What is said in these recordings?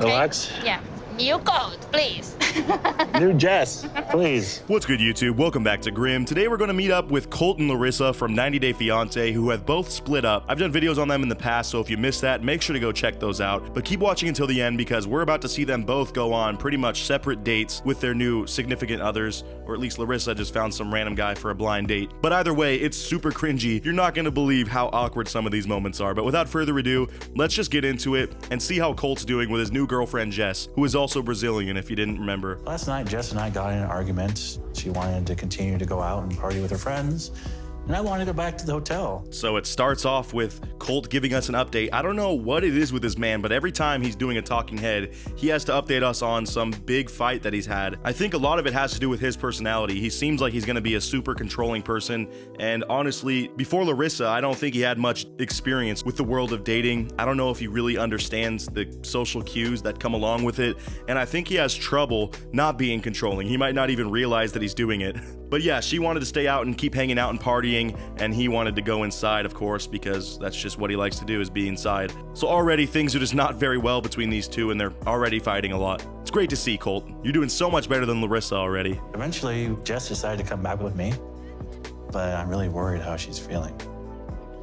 Relax. Yeah. New code, please. New Jess, please. What's good, YouTube? Welcome back to Grim. Today we're going to meet up with Colt and Larissa from 90 Day Fiance, who have both split up. I've done videos on them in the past, so if you missed that, make sure to go check those out. But keep watching until the end because we're about to see them both go on pretty much separate dates with their new significant others, or at least Larissa just found some random guy for a blind date. But either way, it's super cringy. You're not going to believe how awkward some of these moments are. But without further ado, let's just get into it and see how Colt's doing with his new girlfriend, Jess, who is also Brazilian, if you didn't remember. Last night, Jess and I got in an argument. She wanted to continue to go out and party with her friends, and I wanted to go back to the hotel. So it starts off with Colt giving us an update. I don't know what it is with this man, but every time he's doing a talking head, he has to update us on some big fight that he's had. I think a lot of it has to do with his personality. He seems like he's gonna be a super controlling person, and honestly, before Larissa, I don't think he had much experience with the world of dating. I don't know if he really understands the social cues that come along with it, and I think he has trouble not being controlling. He might not even realize that he's doing it. But yeah, she wanted to stay out and keep hanging out and partying, and he wanted to go inside, of course, because that's just what he likes to do, is be inside. So already things are just not very well between these two, and they're already fighting a lot. It's great to see, Colt. You're doing so much better than Larissa already. Eventually, Jess decided to come back with me, but I'm really worried how she's feeling.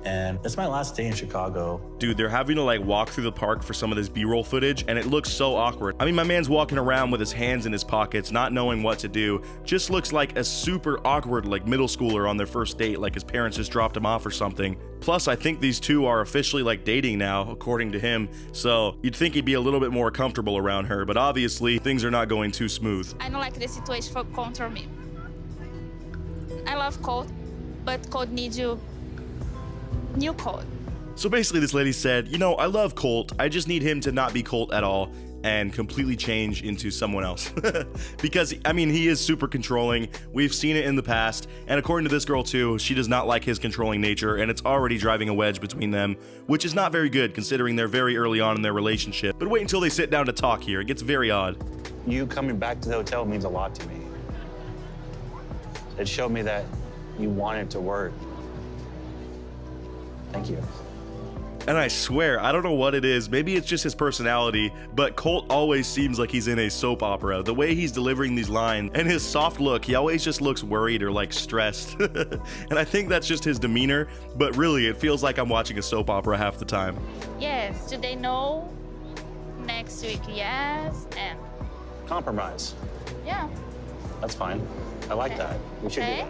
And it's my last day in Chicago. Dude, they're having to like walk through the park for some of this B-roll footage, and it looks so awkward. I mean, my man's walking around with his hands in his pockets, not knowing what to do. Just looks like a super awkward like middle schooler on their first date, like his parents just dropped him off or something. Plus, I think these two are officially like dating now, according to him. So you'd think he'd be a little bit more comfortable around her, but obviously things are not going too smooth. I don't like the situation for control me. I love code, but code needs you new code. So basically this lady said, you know, I love Colt, I just need him to not be Colt at all and completely change into someone else. Because, I mean, he is super controlling. We've seen it in the past. And according to this girl too, she does not like his controlling nature, and it's already driving a wedge between them, which is not very good considering they're very early on in their relationship. But wait until they sit down to talk here. It gets very odd. You coming back to the hotel means a lot to me. It showed me that you wanted to work. Thank you. And I swear, I don't know what it is, maybe it's just his personality, but Colt always seems like he's in a soap opera. The way he's delivering these lines and his soft look, he always just looks worried or like stressed. And I think that's just his demeanor, but really it feels like I'm watching a soap opera half the time. Yes, today no, next week yes, and Compromise. yeah. That's fine. I like Okay. that. We should do Okay. that.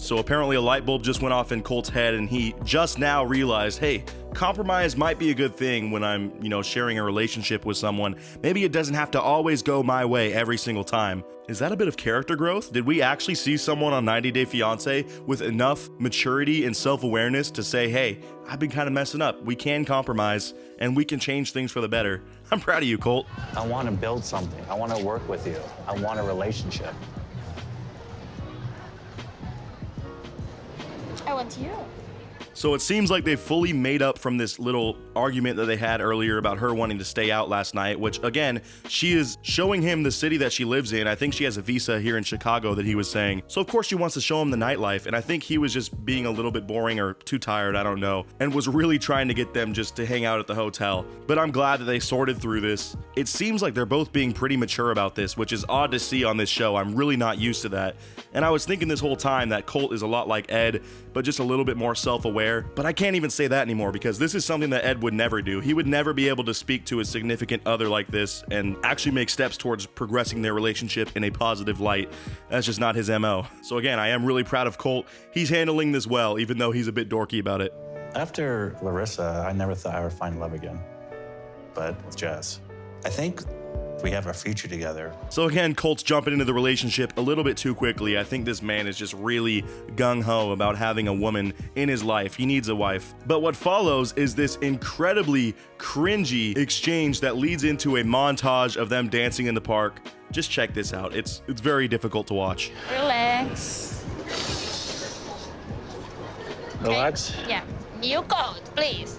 So apparently a light bulb just went off in Colt's head, and he just now realized, hey, compromise might be a good thing when I'm, you know, sharing a relationship with someone. Maybe it doesn't have to always go my way every single time. Is that a bit of character growth? Did we actually see someone on 90 Day Fiance with enough maturity and self-awareness to say, hey, I've been kind of messing up. We can compromise and we can change things for the better. I'm proud of you, Colt. I want to build something. I want to work with you. I want a relationship. I want you. So it seems like they fully made up from this little argument that they had earlier about her wanting to stay out last night, which again, she is showing him the city that she lives in. I think she has a visa here in Chicago that he was saying. So of course she wants to show him the nightlife, and I think he was just being a little bit boring or too tired, I don't know, and was really trying to get them just to hang out at the hotel. But I'm glad that they sorted through this. It seems like they're both being pretty mature about this, which is odd to see on this show. I'm really not used to that. And I was thinking this whole time that Colt is a lot like Ed, but just a little bit more self-aware. But I can't even say that anymore because this is something that Ed would never do. He would never be able to speak to his significant other like this and actually make steps towards progressing their relationship in a positive light. That's just not his MO. So again, I am really proud of Colt. He's handling this well, even though he's a bit dorky about it. After Larissa, I never thought I would find love again. But with Jess, I think we have our future together. So again, Colt's jumping into the relationship a little bit too quickly. I think this man is just really gung-ho about having a woman in his life. He needs a wife. But what follows is this incredibly cringy exchange that leads into a montage of them dancing in the park. Just check this out. It's very difficult to watch. Relax. Relax. Yeah. New code, please.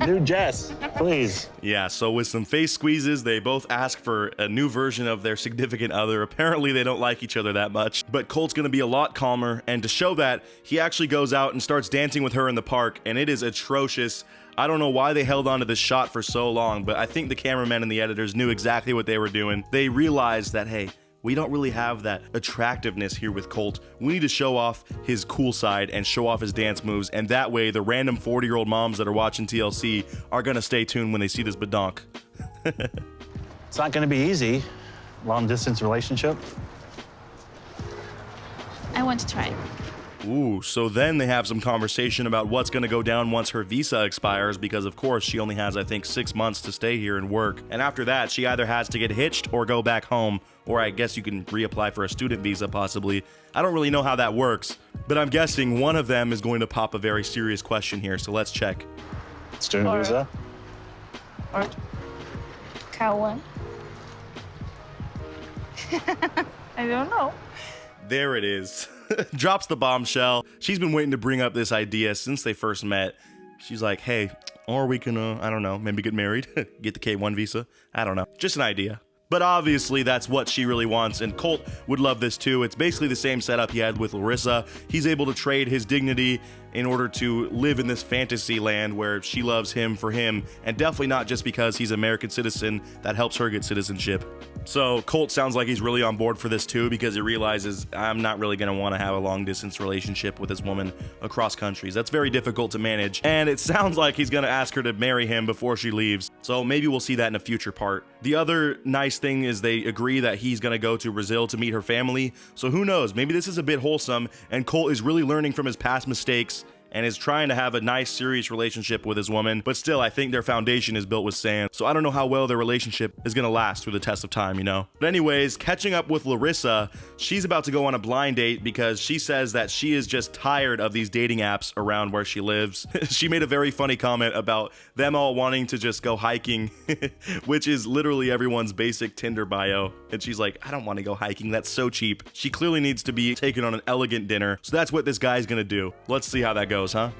New Jess, please. Yeah, so with some face squeezes, they both ask for a new version of their significant other. Apparently, they don't like each other that much. But Colt's gonna be a lot calmer, and to show that, he actually goes out and starts dancing with her in the park, and it is atrocious. I don't know why they held on to this shot for so long, but I think the cameramen and the editors knew exactly what they were doing. They realized that, hey, we don't really have that attractiveness here with Colt. We need to show off his cool side and show off his dance moves, and that way the random 40-year-old moms that are watching TLC are gonna stay tuned when they see this badonk. It's not gonna be easy, long-distance relationship. I want to try. Ooh, so then they have some conversation about what's gonna go down once her visa expires, because of course she only has, I think, 6 months to stay here and work. And after that, she either has to get hitched or go back home, or I guess you can reapply for a student visa possibly. I don't really know how that works, but I'm guessing one of them is going to pop a very serious question here, so let's check. Student visa? Or K1. I don't know. There it is. Drops the bombshell. She's been waiting to bring up this idea since they first met. She's like, hey, or we can, I don't know, maybe get married, get the K1 visa. I don't know, just an idea. But obviously that's what she really wants, and Colt would love this too. It's basically the same setup he had with Larissa. He's able to trade his dignity in order to live in this fantasy land where she loves him for him, and definitely not just because he's an American citizen that helps her get citizenship. So Colt sounds like he's really on board for this too, because he realizes I'm not really gonna wanna have a long distance relationship with this woman across countries. That's very difficult to manage, and it sounds like he's gonna ask her to marry him before she leaves. So maybe we'll see that in a future part. The other nice thing is they agree that he's gonna go to Brazil to meet her family. So who knows, maybe this is a bit wholesome and Colt is really learning from his past mistakes and is trying to have a nice, serious relationship with his woman, but still, I think their foundation is built with sand, so I don't know how well their relationship is gonna last through the test of time, you know? But anyways, catching up with Larissa, she's about to go on a blind date because she says that she is just tired of these dating apps around where she lives. She made a very funny comment about them all wanting to just go hiking, which is literally everyone's basic Tinder bio. And she's like, I don't want to go hiking, that's so cheap. She clearly needs to be taken on an elegant dinner, so that's what this guy's gonna do. Let's see how that goes. Huh?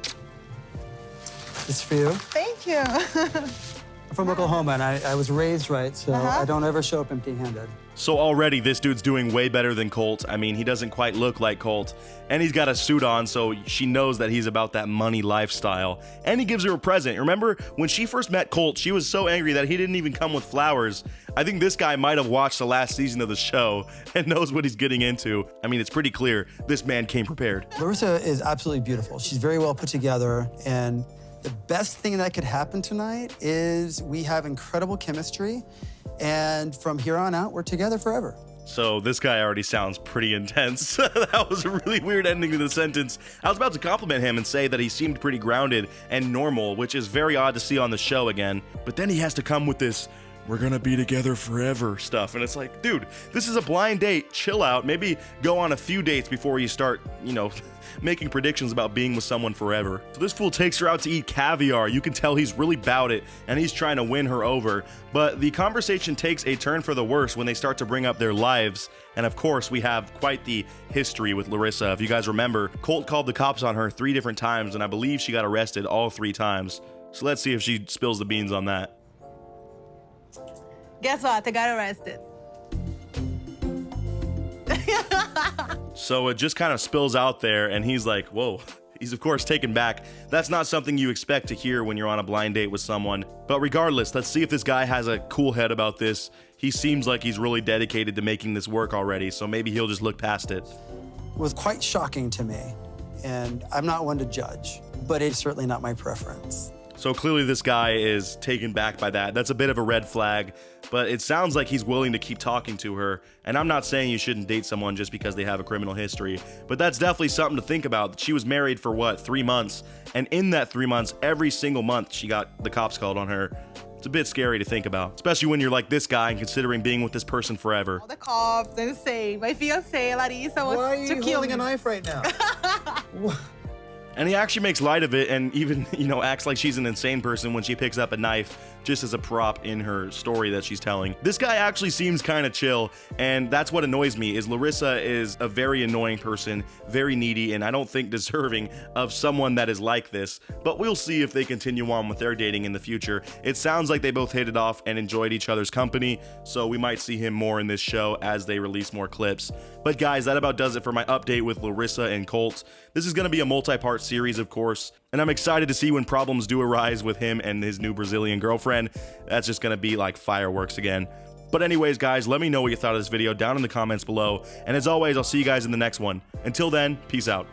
It's for you. Thank you. I'm from Oklahoma, and I was raised right, so I don't ever show up empty-handed. So already this dude's doing way better than Colt. I mean, he doesn't quite look like Colt, and he's got a suit on, so she knows that he's about that money lifestyle. And he gives her a present. Remember, when she first met Colt, she was so angry that he didn't even come with flowers. I think this guy might have watched the last season of the show and knows what he's getting into. I mean, it's pretty clear this man came prepared. Larissa is absolutely beautiful. She's very well put together, and the best thing that could happen tonight is we have incredible chemistry, and from here on out, we're together forever. So this guy already sounds pretty intense. That was a really weird ending to the sentence. I was about to compliment him and say that he seemed pretty grounded and normal, which is very odd to see on the show again. But then he has to come with this, we're gonna be together forever stuff. And it's like, dude, this is a blind date. Chill out. Maybe go on a few dates before you start, you know, making predictions about being with someone forever. So this fool takes her out to eat caviar. You can tell he's really about it and he's trying to win her over. But the conversation takes a turn for the worse when they start to bring up their lives. And of course, we have quite the history with Larissa. If you guys remember, Colt called the cops on her 3 different times, and I believe she got arrested all 3 times. So let's see if she spills the beans on that. Guess what? I got arrested. So it just kind of spills out there, and he's like, whoa. He's of course taken back. That's not something you expect to hear when you're on a blind date with someone. But regardless, let's see if this guy has a cool head about this. He seems like he's really dedicated to making this work already, so maybe he'll just look past it. It was quite shocking to me, and I'm not one to judge, but it's certainly not my preference. So clearly this guy is taken back by that. That's a bit of a red flag, but it sounds like he's willing to keep talking to her. And I'm not saying you shouldn't date someone just because they have a criminal history, but that's definitely something to think about. She was married for what, 3 months? And in that 3 months, every single month, she got the cops called on her. It's a bit scary to think about, especially when you're like this guy and considering being with this person forever. All the cops and say, my fiance, Larissa, wants to kill me. a knife right now? And he actually makes light of it and even, acts like she's an insane person when she picks up a knife just as a prop in her story that she's telling. This guy actually seems kind of chill, and that's what annoys me, is Larissa is a very annoying person, very needy, and I don't think deserving of someone that is like this. But we'll see if they continue on with their dating in the future. It sounds like they both hit it off and enjoyed each other's company, so we might see him more in this show as they release more clips. But guys, that about does it for my update with Larissa and Colt. This is going to be a multi-part series, of course, and I'm excited to see when problems do arise with him and his new Brazilian girlfriend. That's just going to be like fireworks again. But anyways, guys, let me know what you thought of this video down in the comments below. And as always, I'll see you guys in the next one. Until then, peace out.